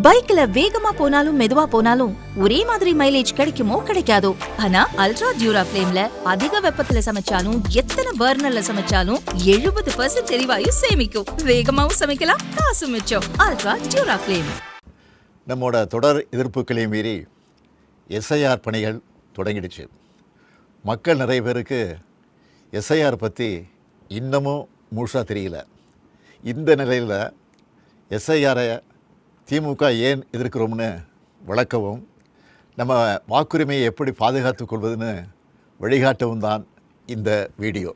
பைக்ல வேகமா போனாலும் மெதுவா போனாலும் ஒரே மாதிரி மைலேஜ் கிடைக்குமோ கிடைக்காதோ. ஆனா அல்ட்ரா டியூரா ஃபிளேம்ல அதிக வெப்பத்துல சமைச்சாலும் எத்தனை பர்னர்ல சமைச்சாலும் 70% எரிவாயு சேமிக்கும். வேகமாவும் சமைக்கலாம், காசு மிச்சம். Ultra டியூரா flame. நம்மோட தொடர் எதிர்ப்புகளை மீறி எஸ்ஐஆர் பணிகள் தொடங்கிடுச்சு. மக்கள் நிறைய பேருக்கு எஸ்ஐஆர் பற்றி இன்னமும் முழுசாக தெரியல. இந்த நிலையில் எஸ்ஐஆரை திமுக ஏன் எதிர்க்கிறோம்னு விளக்கவும், நம்ம வாக்குரிமையை எப்படி பாதுகாத்துக் கொள்வதுன்னு வழிகாட்டவும் தான் இந்த வீடியோ.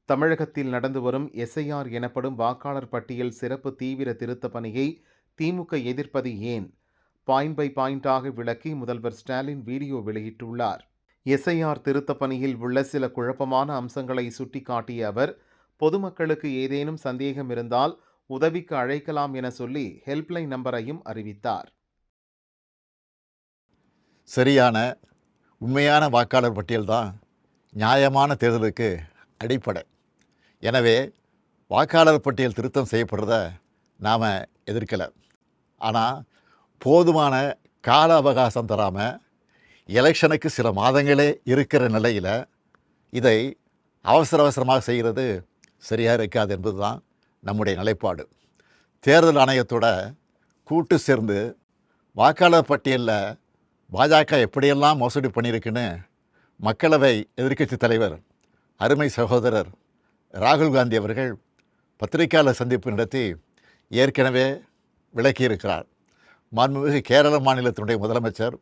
தமிழகத்தில் நடந்து வரும் எஸ்ஐஆர் எனப்படும் வாக்காளர் பட்டியல் சிறப்பு தீவிர திருத்த பணியை திமுக எதிர்ப்பது ஏன்? பாயிண்ட் பை பாயிண்டாக விளக்கி முதல்வர் ஸ்டாலின் வீடியோ வெளியிட்டுள்ளார். எஸ்ஐஆர் திருத்த பணியில் உள்ள சில குழப்பமான அம்சங்களை சுட்டிக்காட்டிய அவர், பொதுமக்களுக்கு ஏதேனும் சந்தேகம் இருந்தால் உதவிக்கு அழைக்கலாம் என சொல்லி ஹெல்ப்லைன் நம்பரையும் அறிவித்தார். சரியான உண்மையான வாக்காளர் பட்டியல் தான் நியாயமான தேர்தலுக்கு அடிப்படை. எனவே வாக்காளர் பட்டியல் திருத்தம் செய்யப்படுறத நாம் எதிர்க்கலை. ஆனால் போதுமான கால அவகாசம் தராமல் எலெக்ஷனுக்கு சில மாதங்களே இருக்கிற நிலையில் இதை அவசரமாக செய்கிறது சரியாக இருக்காது என்பது தான் நம்முடைய நிலைப்பாடு. தேர்தல் ஆணையத்தோட கூட்டு சேர்ந்து வாக்காளர் பட்டியலில் பாஜக எப்படியெல்லாம் மோசடி பண்ணியிருக்குன்னு மக்களவை எதிர்க்கட்சித் தலைவர் அருமை சகோதரர் ராகுல் காந்தி அவர்கள் பத்திரிகையாளர் சந்திப்பு நடத்தி ஏற்கனவே விளக்கியிருக்கிறார். மாண்புமிகு கேரள மாநிலத்தினுடைய முதலமைச்சர்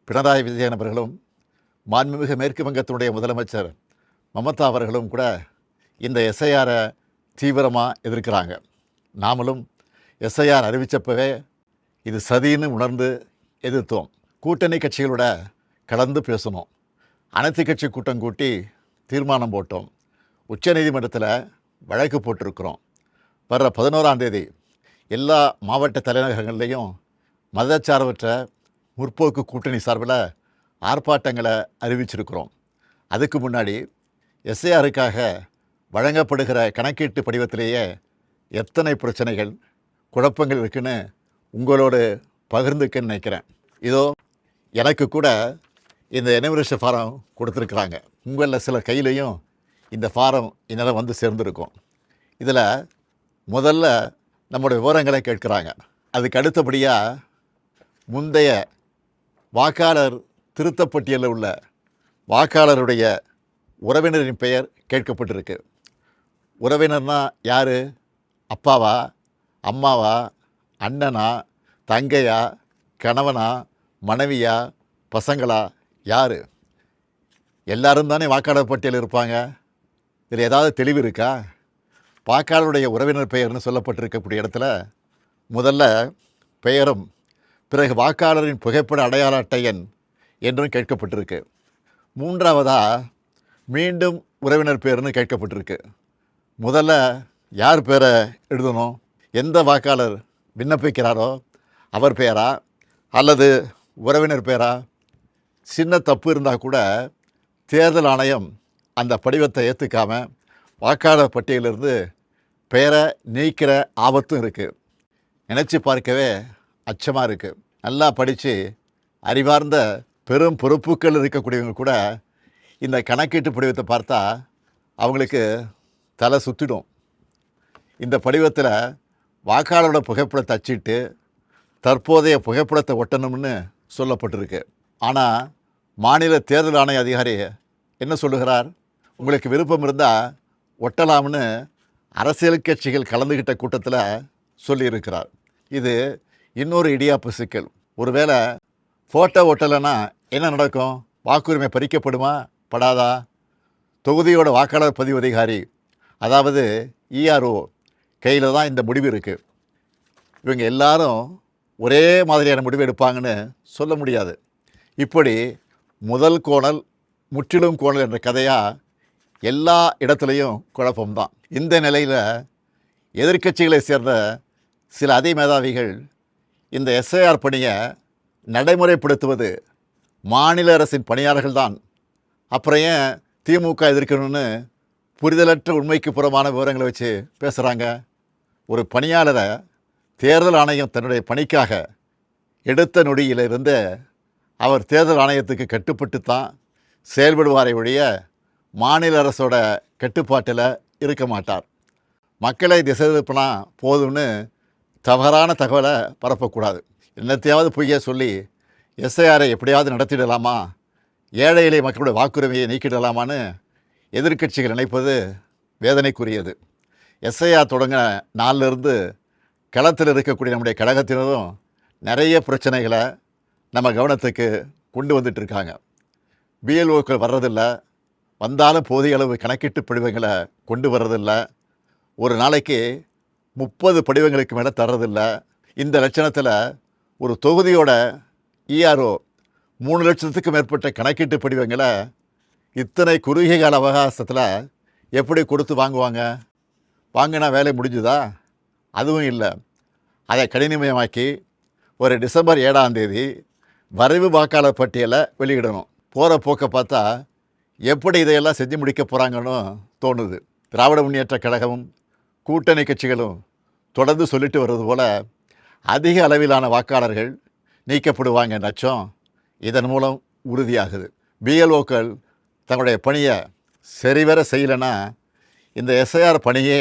பினராயி விஜயன் அவர்களும் மாண்புமிகு மேற்கு வங்கத்தினுடைய முதலமைச்சர் மமதா அவர்களும் கூட இந்த எஸ்ஐஆரை தீவிரமாக எதிர்க்கிறாங்க. நாமளும் எஸ்ஐஆர் அறிவித்தப்பவே இது சதின்னு உணர்ந்து எதிர்த்தோம். கூட்டணி கட்சிகளோட கலந்து பேசணும். அனைத்து கட்சி கூட்டம் கூட்டி தீர்மானம் போட்டோம். உச்சநீதிமன்றத்தில் வழக்கு போட்டிருக்கிறோம். வர்ற 11ஆம் தேதி எல்லா மாவட்ட தலைநகரங்கள்லேயும் மதச்சார்பற்ற முற்போக்கு கூட்டணி சார்பில் ஆர்ப்பாட்டங்களை அறிவிச்சிருக்கிறோம். அதுக்கு முன்னாடி எஸ்ஐஆருக்காக வழங்கப்படுகிற கணக்கீட்டு படிவத்திலேயே எத்தனை பிரச்சனைகள் குழப்பங்கள் இருக்குன்னு உங்களோடு பகிர்ந்துக்கன்னு நினைக்கிறேன். இதோ எனக்கு கூட இந்த எனுமரேஷன் ஃபாரம் கொடுத்துருக்குறாங்க. உங்களில் சில கையிலையும் இந்த ஃபாரம் இன்னும் வந்து சேர்ந்துருக்கும். இதில் முதல்ல நம்முடைய விவரங்களை கேட்குறாங்க. அதுக்கு அடுத்தபடியாக முந்தைய வாக்காளர் திருத்தப்பட்டியலில் உள்ள வாக்காளருடைய உறவினரின் பெயர் கேட்கப்பட்டிருக்கு. உறவினர்னா யார்? அப்பாவா, அம்மாவா, அண்ணனா, தங்கையா, கணவனா, மனைவியா, பசங்களா, யார்? எல்லாரும் தானே வாக்காளர் பட்டியல் இருப்பாங்க. இதில் ஏதாவது தெளிவு இருக்கா? வாக்காளருடைய உறவினர் பெயர்னு சொல்லப்பட்டிருக்கக்கூடிய இடத்துல முதல்ல பெயரும் பிறகு வாக்காளரின் புகைப்பட அடையாள அட்டை எண் என்றும் கேட்கப்பட்டிருக்கு. மூன்றாவதாக மீண்டும் உறவினர் பேர்னு கேட்கப்பட்டிருக்கு. முதல்ல யார் பேரை எழுதணும்? எந்த வாக்காளர் விண்ணப்பிக்கிறாரோ அவர் பேரா அல்லது உறவினர் பேரா? சின்ன தப்பு இருந்தால் கூட தேர்தல் ஆணையம் அந்த படிவத்தை ஏற்றுக்காமல் வாக்காளர் பட்டியலிருந்து பெயரை நீக்கிற ஆபத்தும் இருக்குது. நினச்சி பார்க்கவே அச்சமாக இருக்குது. நல்லா படித்து அறிவார்ந்த பெரும் பொறுப்புகள் இருக்கக்கூடியவங்க கூட இந்த கணக்கீட்டு படிவத்தை பார்த்தா அவங்களுக்கு தலை சுற்றிடும். இந்த படிவத்தில் வாக்காளரோட புகைப்படத்தை அச்சிட்டு தற்போதைய புகைப்படத்தை ஒட்டணும்னு சொல்லப்பட்டிருக்கு. ஆனால் மாநில தேர்தல் ஆணைய அதிகாரி என்ன சொல்லுகிறார்? உங்களுக்கு விருப்பம் இருந்தால் ஒட்டலாம்னு அரசியல் கட்சிகள் கலந்துக்கிட்ட கூட்டத்தில் சொல்லியிருக்கிறார். இது இன்னொரு இடியாப்பு சிக்கல். ஒருவேளை ஃபோட்டோ ஒட்டலைன்னா என்ன நடக்கும்? வாக்குரிமை பறிக்கப்படுமா படாதா? தொகுதியோட வாக்காளர் பதிவு அதிகாரி, அதாவது இஆர்ஓ கையில் தான் இந்த முடிவு இருக்குது. இவங்க எல்லாரும் ஒரே மாதிரியான முடிவு எடுப்பாங்கன்னு சொல்ல முடியாது. இப்படி முதல் கோணல் முற்றிலும் கோணல் என்ற கதையாக எல்லா இடத்துலையும் குழப்பம்தான். இந்த நிலையில் எதிர்க்கட்சிகளை சேர்ந்த சில அதிமேதாவிகள் இந்த எஸ்ஐஆர் பணியை நடைமுறைப்படுத்துவது மாநில அரசின் பணியாளர்கள் தான், அப்புறம் ஏன் திமுக எதிர்க்கணும்னு புரிதலற்ற உண்மைக்கு புறமான விவரங்களை வச்சு பேசுகிறாங்க. ஒரு பணியாளரை தேர்தல் ஆணையம் தன்னுடைய பணிக்காக எடுத்த நொடியிலிருந்து அவர் தேர்தல் ஆணையத்துக்கு கட்டுப்பட்டு தான் செயல்படுவாரை ஒழிய மாநில அரசோட கட்டுப்பாட்டில் இருக்க மாட்டார். மக்களை திசை திருப்பினா போதும்னு தவறான தகவலை பரப்பக்கூடாது. என்னத்தையாவது பொய்ய சொல்லி எஸ்ஐஆரை எப்படியாவது நடத்திடலாமா, ஏழை எளிய மக்களுடைய வாக்குரிமையை நீக்கிடலாமான்னு எதிர்க்கட்சிகள் நினைப்பது வேதனைக்குரியது. எஸ்ஐஆர் தொடங்கின நாளிலிருந்து களத்தில் இருக்கக்கூடிய நம்முடைய கழகத்தினரும் நிறைய பிரச்சனைகளை நம்ம கவனத்துக்கு கொண்டு வந்துட்டு இருக்காங்க. பிஎல்ஓக்கள் வர்றதில்லை, வந்தாலும் போதிய அளவு கணக்கீட்டு படிவங்களை கொண்டு வர்றதில்லை, ஒரு நாளைக்கு 30 படிவங்களுக்கு மேலே தர்றதில்லை. இந்த லட்சணத்தில் ஒரு தொகுதியோட இஆர்ஓ 3 லட்சத்துக்கு மேற்பட்ட கணக்கீட்டு படிவங்களை இத்தனை குறுகிய கால அவகாசத்தில் எப்படி கொடுத்து வாங்குவாங்க? வாங்கினா வேலை முடிஞ்சுதா? அதுவும் இல்லை. அதை கடினமயமாக்கி ஒரு டிசம்பர் 7ஆம் தேதி வரைவு வாக்காளர் பட்டியலை வெளியிடணும். போகிற போக்கை பார்த்தா எப்படி இதையெல்லாம் செஞ்சு முடிக்க போகிறாங்கன்னு தோணுது. திராவிட முன்னேற்றக் கழகமும் கூட்டணி கட்சிகளும் தொடர்ந்து சொல்லிட்டு வர்றது போல் அதிக அளவிலான வாக்காளர்கள் நீக்கப்படுவாங்க நச்சம் இதன் மூலம் உறுதியாகுது. பிஎல்ஓக்கள் தங்களுடைய பணியை சரிவர செய்யலைன்னா இந்த எஸ்ஐஆர் பணியே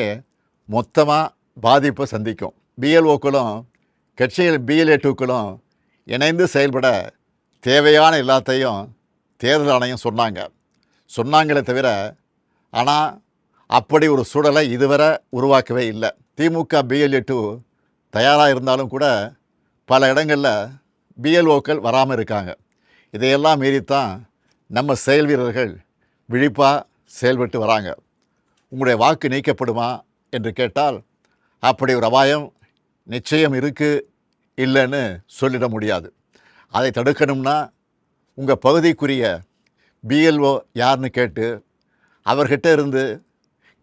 மொத்தமாக பாதிப்பை சந்திக்கும். பிஎல்ஓக்களும் கட்சிகள் பிஎல்ஏ2க்களும் இணைந்து செயல்பட தேவையான எல்லாத்தையும் தேர்தல் ஆணையம் சொன்னாங்களே தவிர, ஆனால் அப்படி ஒரு சூழலை இதுவரை உருவாக்கவே இல்லை. திமுக பிஎல்ஏ2 தயாராக இருந்தாலும் கூட பல இடங்களில் பிஎல்ஓக்கள் வராமல் இருக்காங்க. இதையெல்லாம் மீறித்தான் நம்ம செயல் வீரர்கள் விழிப்பாக செயல்பட்டு வராங்க. உங்களுடைய வாக்கு நீக்கப்படுமா என்று கேட்டால் அப்படி ஒரு அபாயம் நிச்சயம் இருக்குது, இல்லைன்னு சொல்லிட முடியாது. அதை தடுக்கணும்னா உங்கள் பகுதிக்குரிய பிஎல்ஓ யாருன்னு கேட்டு அவர்கிட்ட இருந்து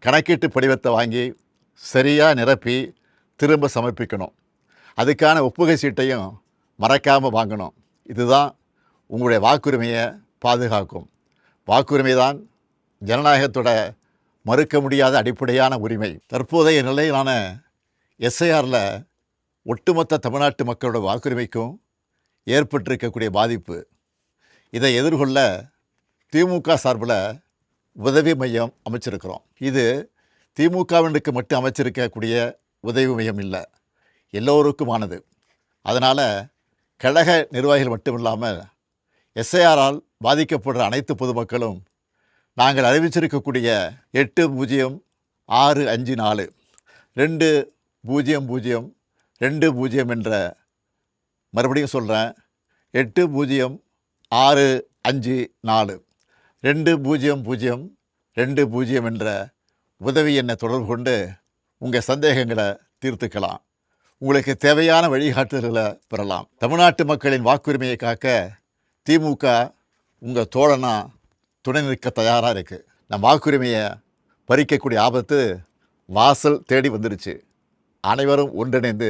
கணக்கீட்டு படிவத்தை வாங்கி சரியாக நிரப்பி திரும்ப சமர்ப்பிக்கணும். அதுக்கான ஒப்புகை சீட்டையும் மறக்காமல் வாங்கணும். இதுதான் உங்களுடைய வாக்குரிமையை பாதுகாக்கும். வாக்குரிமை தான் ஜனநாயகத்தோட மறுக்க முடியாத அடிப்படையான உரிமை. தற்போதைய நிலையிலான எஸ்ஐஆரில் ஒட்டுமொத்த தமிழ்நாட்டு மக்களோட வாக்குரிமைக்கும் ஏற்பட்டிருக்கக்கூடிய பாதிப்பு, இதை எதிர்கொள்ள திமுக சார்பில் உதவி மையம் அமைச்சிருக்கிறோம். இது திமுகவினருக்கு மட்டும் அமைச்சிருக்கக்கூடிய உதவி மையம் இல்லை, எல்லோருக்குமானது. அதனால் கழக நிர்வாகிகள் மட்டும் இல்லாமல் எஸ்ஐஆரால் பாதிக்கப்படுற அனைத்து பொதுமக்களும் நாங்கள் அறிவிச்சிருக்கக்கூடிய 806542 200220 என்ற, மறுபடியும் சொல்கிறேன், 806542 200220 என்ற உதவி எண்ணை தொடர்பு கொண்டு உங்கள் சந்தேகங்களை தீர்த்துக்கலாம். உங்களுக்கு தேவையான வழிகாட்டுதல்களை பெறலாம். தமிழ்நாட்டு மக்களின் வாக்குரிமையை காக்க திமுக உங்கள் தோழனா துணை நிற்க தயாராக இருக்குது. நம் வாக்குரிமையை பறிக்கக்கூடிய ஆபத்து வாசல் தேடி வந்துடுச்சு. அனைவரும் ஒன்றிணைந்து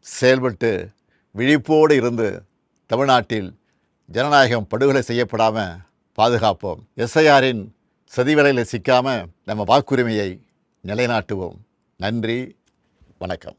செயல்பட்டு விழிப்போடு இருந்து தமிழ்நாட்டில் ஜனநாயகம் படுகொலை செய்யப்படாமல் பாதுகாப்போம். எஸ்ஐஆரின் சதிவலையில் சிக்காமல் நம்ம வாக்குரிமையை நிலைநாட்டுவோம். நன்றி, வணக்கம்.